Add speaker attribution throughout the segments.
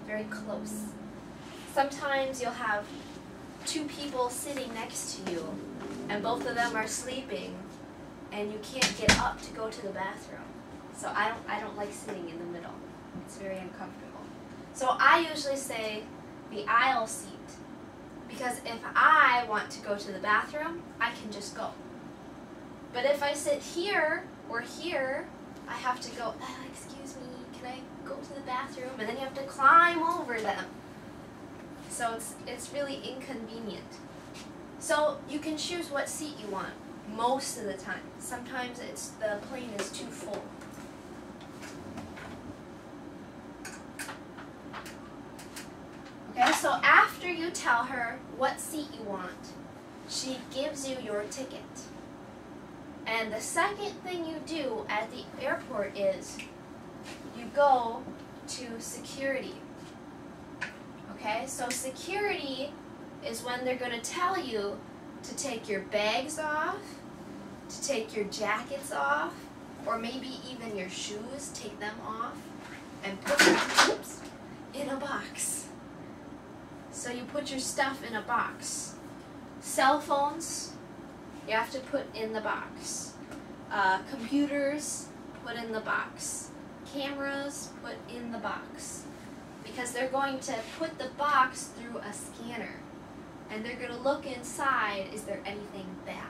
Speaker 1: very close. Sometimes you'll have two people sitting next to you, and both of them are sleeping, and you can't get up to go to the bathroom. So I don't like sitting in the middle. It's very uncomfortable. So I usually say the aisle seat, because if I want to go to the bathroom, I can just go. But if I sit here or here, I have to go, excuse me, can I go to the bathroom? And then you have to climb over them. So it's really inconvenient. So you can choose what seat you want most of the time. Sometimes the plane is too full. Okay, so after you tell her what seat you want, she gives you your ticket. And the second thing you do at the airport is you go to security. Okay, so security is when they're going to tell you to take your bags off, to take your jackets off, or maybe even your shoes, take them off, and put them in a box. So you put your stuff in a box. Cell phones, you have to put in the box. Computers, put in the box. Cameras, put in the box. Because they're going to put the box through a scanner. And they're going to look inside, is there anything bad?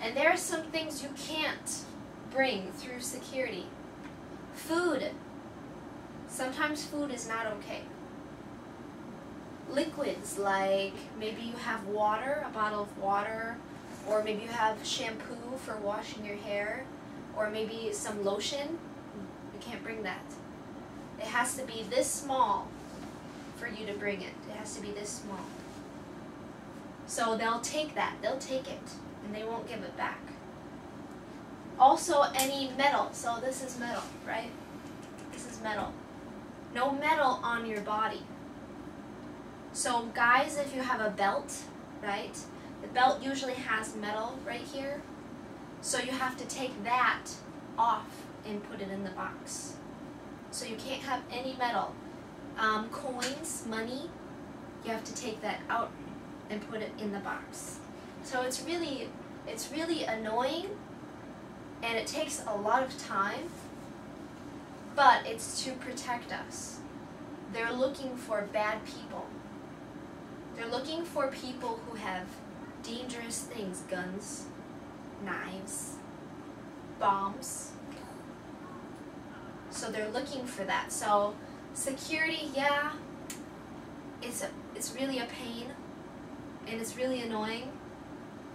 Speaker 1: And there are some things you can't bring through security. Food. Sometimes food is not okay. Liquids, like maybe you have water, a bottle of water, or maybe you have shampoo for washing your hair, or maybe some lotion. You can't bring that. It has to be this small for you to bring it. It has to be this small. So they'll take that, they'll take it, and they won't give it back. Also any metal, so this is metal, right? This is metal. No metal on your body. So guys, if you have a belt, right? The belt usually has metal right here. So you have to take that off and put it in the box. So you can't have any metal. Coins, money, you have to take that out and put it in the box. So it's really annoying, and it takes a lot of time, but it's to protect us. They're looking for bad people. They're looking for people who have dangerous things, guns, knives, bombs. So they're looking for that. So security, yeah, it's really a pain, and it's really annoying,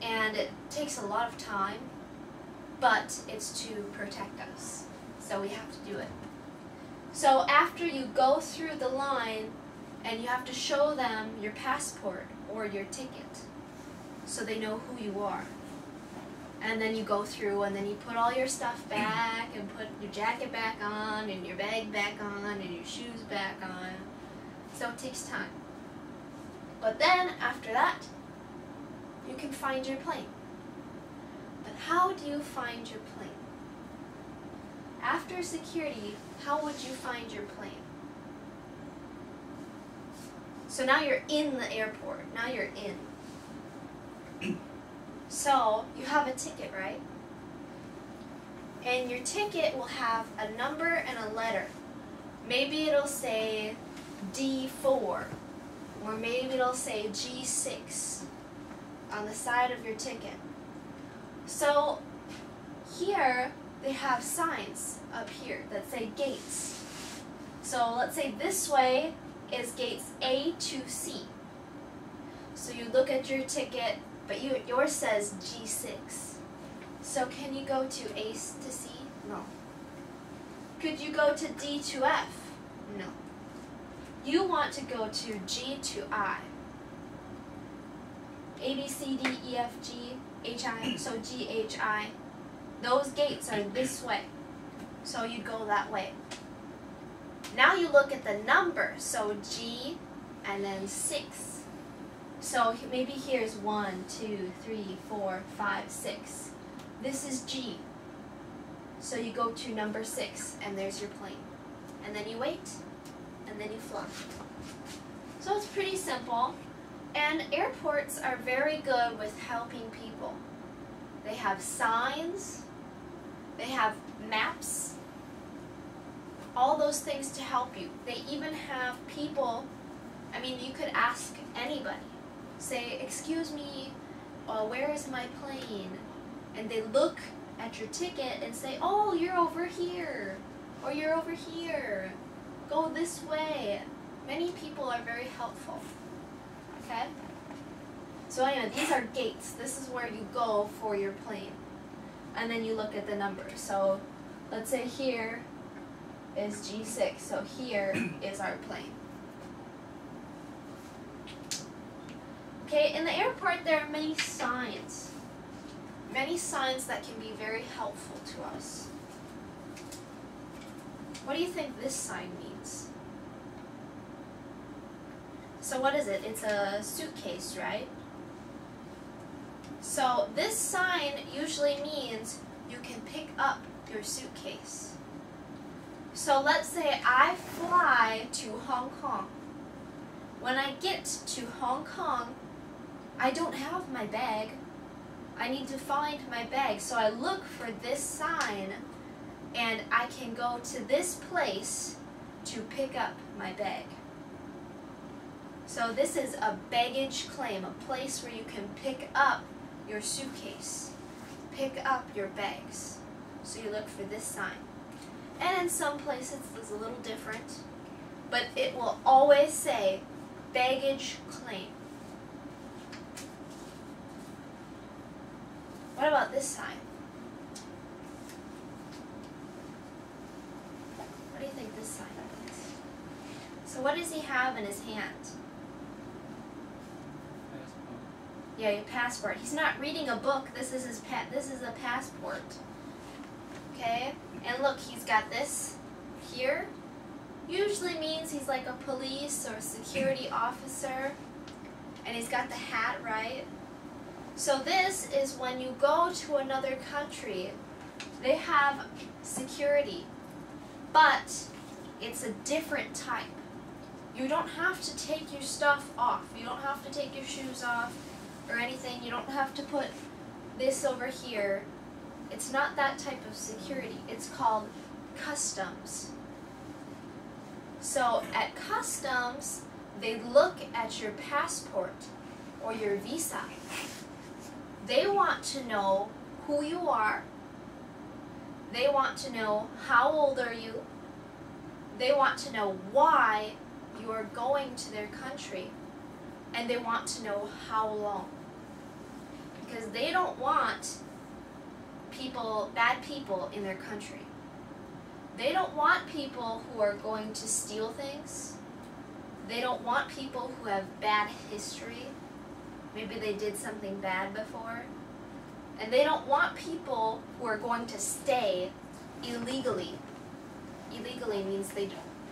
Speaker 1: and it takes a lot of time, but it's to protect us. So we have to do it. So after you go through the line, and you have to show them your passport or your ticket so they know who you are. And then you go through, and then you put all your stuff back, and put your jacket back on, and your bag back on, and your shoes back on. So it takes time. But then, after that, you can find your plane. But how do you find your plane? After security, how would you find your plane? So now you're in the airport. Now you're in. So you have a ticket, right? And your ticket will have a number and a letter. Maybe it'll say D4, or maybe it'll say G6 on the side of your ticket. So here they have signs up here that say gates. So let's say this way is gates A to C. So you look at your ticket, but yours says G6. So can you go to A to C? No. Could you go to D to F? No. You want to go to G to I. A, B, C, D, E, F, G, H, I, so G, H, I. Those gates are this way. So you go that way. Now you look at the number, so G and then 6. So maybe here's 1, 2, 3, 4, 5, 6. This is G. So you go to number 6, and there's your plane. And then you wait. and then you fly. So it's pretty simple. And airports are very good with helping people. They have signs, they have maps, all those things to help you. They even have people, I mean, you could ask anybody. Say, excuse me, where is my plane? And they look at your ticket and say, oh, you're over here, or you're over here. Go this way. Many people are very helpful. Okay? So anyway, these are gates. This is where you go for your plane. And then you look at the numbers. So let's say here is G6. So here is our plane. Okay, in the airport there are many signs. Many signs that can be very helpful to us. What do you think this sign means? So what is it? It's a suitcase, right? So this sign usually means you can pick up your suitcase. So let's say I fly to Hong Kong. When I get to Hong Kong, I don't have my bag. I need to find my bag. So I look for this sign and I can go to this place to pick up my bag. So this is a baggage claim, a place where you can pick up your suitcase, pick up your bags. So you look for this sign. And in some places it's a little different, but it will always say baggage claim. What about this sign? What do you think this sign is? So what does he have in his hand? Yeah, your passport. He's not reading a book. This is his this is a passport. Okay? And look, he's got this here. Usually means he's like a police or a security officer. And he's got the hat, right? So this is when you go to another country, they have security, but it's a different type. You don't have to take your stuff off. You don't have to take your shoes off or anything. You don't have to put this over here. It's not that type of security. It's called customs. So at customs, they look at your passport or your visa. They want to know who you are. They want to know how old are you. They want to know why you are going to their country. And they want to know how long. Because they don't want bad people in their country. They don't want people who are going to steal things. They don't want people who have bad history. Maybe they did something bad before. And they don't want people who are going to stay illegally. Illegally means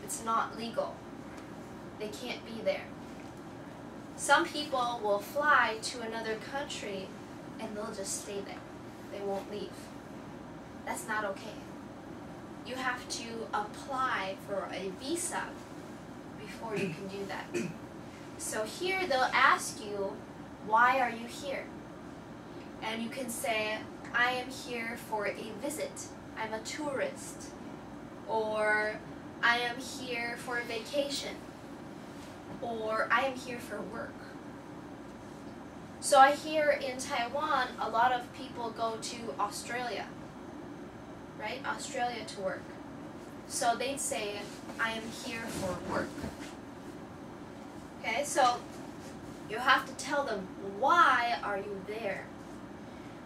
Speaker 1: it's not legal. They can't be there. Some people will fly to another country and they'll just stay there. They won't leave. That's not okay. You have to apply for a visa before you can do that. So here they'll ask you, why are you here? And you can say, I am here for a visit. I'm a tourist. Or I am here for a vacation. Or I am here for work. So I hear in Taiwan, a lot of people go to Australia, right? Australia to work. So they'd say, I am here for work. Okay, so you have to tell them, why are you there?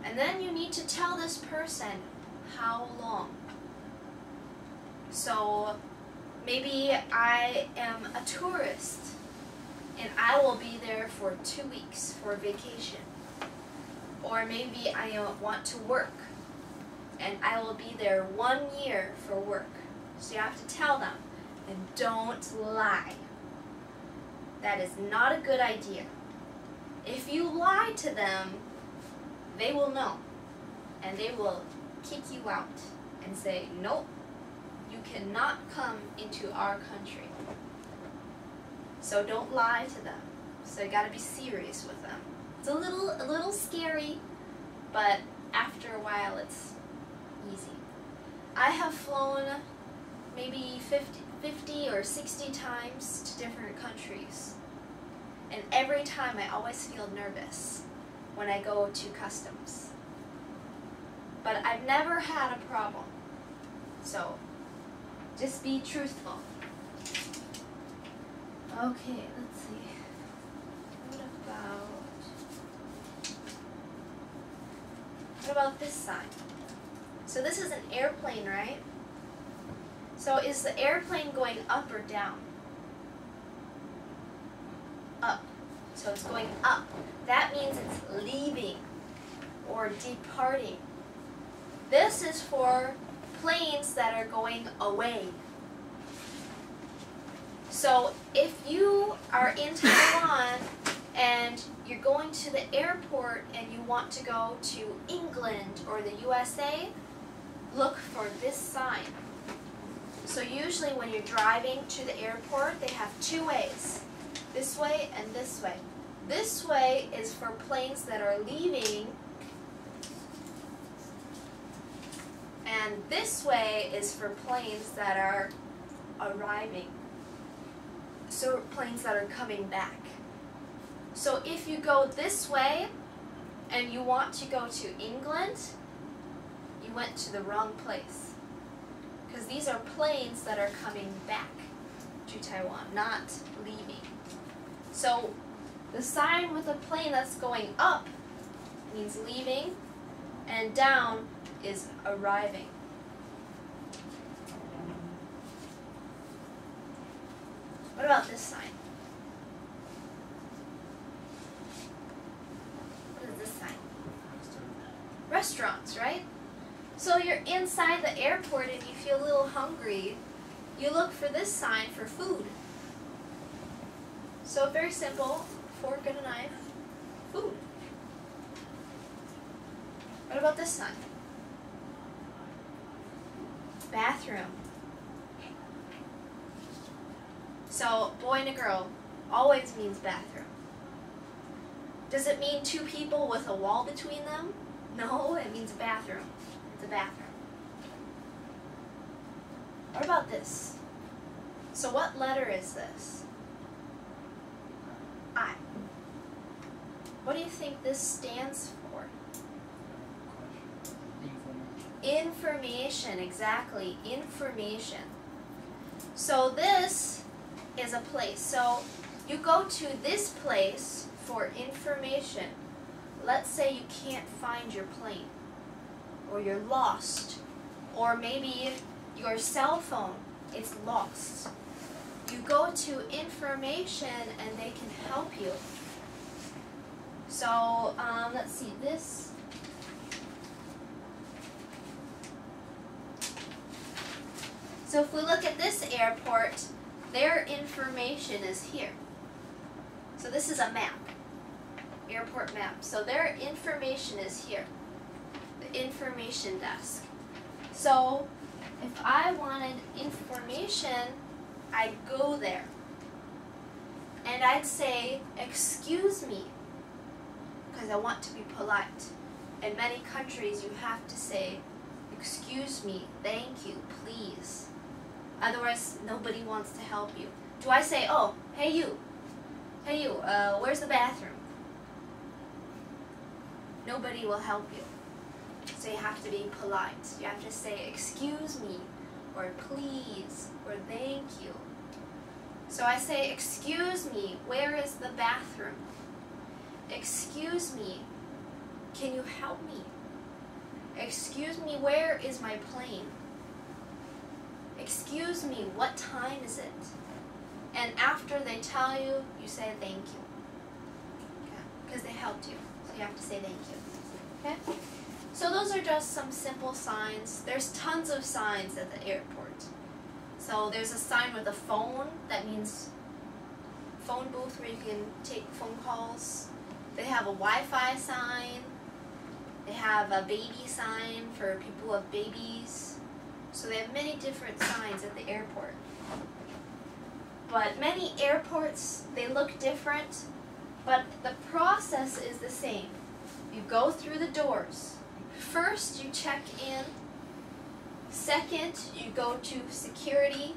Speaker 1: And then you need to tell this person how long. So maybe I am a tourist and I will be there for 2 weeks for vacation. Or maybe I want to work and I will be there 1 year for work. So you have to tell them, and don't lie. That is not a good idea. If you lie to them, they will know, and they will kick you out and say, nope, you cannot come into our country. So don't lie to them. So you gotta be serious with them. It's a little scary, but after a while it's easy. I have flown maybe 50 or 60 times to different countries. And every time I always feel nervous when I go to customs. But I've never had a problem. So just be truthful. Okay, let's see. What about this sign? So this is an airplane, right? So is the airplane going up or down? Up. So it's going up. That means it's leaving or departing. This is for planes that are going away. So if you are in Taiwan and you're going to the airport and you want to go to England or the USA, look for this sign. So usually when you're driving to the airport, they have two ways, this way and this way. This way is for planes that are leaving, and this way is for planes that are arriving. So planes that are coming back. So if you go this way and you want to go to England, you went to the wrong place. Because these are planes that are coming back to Taiwan, not leaving. So the sign with a plane that's going up means leaving, and down is arriving. What about this sign? What is this sign? Restaurants, right? So you're inside the airport and you feel a little hungry. You look for this sign for food. So very simple, fork and a knife, food. What about this sign? Bathroom. So boy and a girl always means bathroom. Does it mean two people with a wall between them? No, it means bathroom. It's a bathroom. What about this? So what letter is this? I. What do you think this stands for? Information, exactly. Information. So this is a place. So you go to this place for information. Let's say you can't find your plane, or you're lost, or maybe your cell phone is lost. You go to information and they can help you. So let's see this. So if we look at this airport, their information is here. So this is a map, airport map. So their information is here, the information desk. So if I wanted information, I'd go there. And I'd say, excuse me, because I want to be polite. In many countries, you have to say, excuse me, thank you, please. Otherwise, nobody wants to help you. Do I say, oh, hey you, where's the bathroom? Nobody will help you. So you have to be polite. You have to say, excuse me, or please, or thank you. So I say, excuse me, where is the bathroom? Excuse me, can you help me? Excuse me, where is my plane? Excuse me, what time is it? And after they tell you, you say thank you. Okay? Because they helped you. So you have to say thank you. Okay? So those are just some simple signs. There's tons of signs at the airport. So there's a sign with a phone, that means phone booth where you can take phone calls. They have a Wi-Fi sign. They have a baby sign for people who have babies. So they have many different signs at the airport. but many airports, they look different, but the process is the same. You go through the doors. First, you check in. Second, you go to security.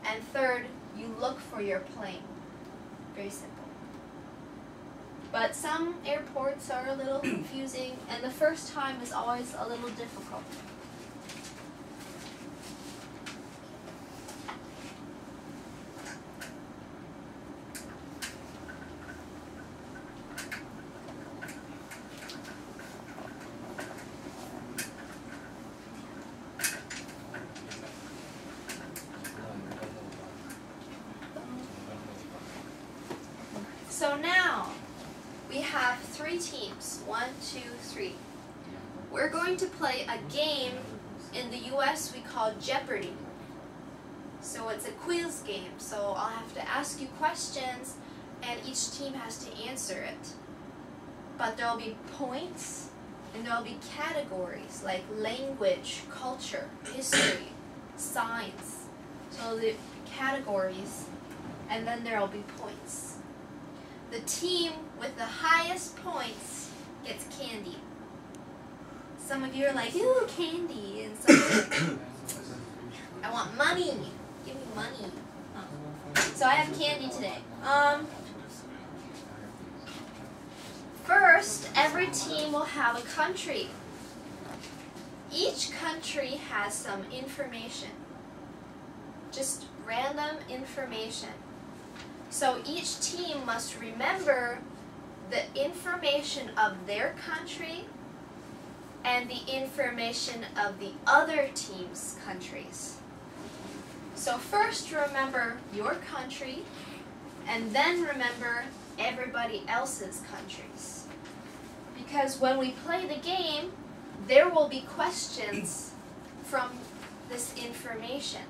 Speaker 1: And third, you look for your plane. Very simple. But some airports are a little confusing, and the first time is always a little difficult. So now, we have 3 teams, 1, 2, 3. We're going to play a game in the US we call Jeopardy. So it's a quiz game, so I'll have to ask you questions and each team has to answer it. But there'll be points and there'll be categories like language, culture, history, science. So the categories, and then there'll be points. The team with the highest points gets candy. Some of you are like, ooh, candy. And some are like, I want money. Give me money. So I have candy today. First, every team will have a country. Each country has some information. Just random information. So each team must remember the information of their country and the information of the other team's countries. So first remember your country and then remember everybody else's countries. Because when we play the game, there will be questions from this information.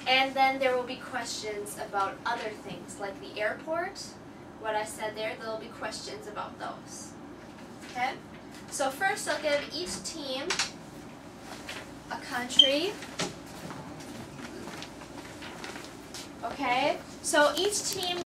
Speaker 1: And then there will be questions about other things, like the airport. What I said there will be questions about those. Okay? So first I'll give each team a country. Okay? So each team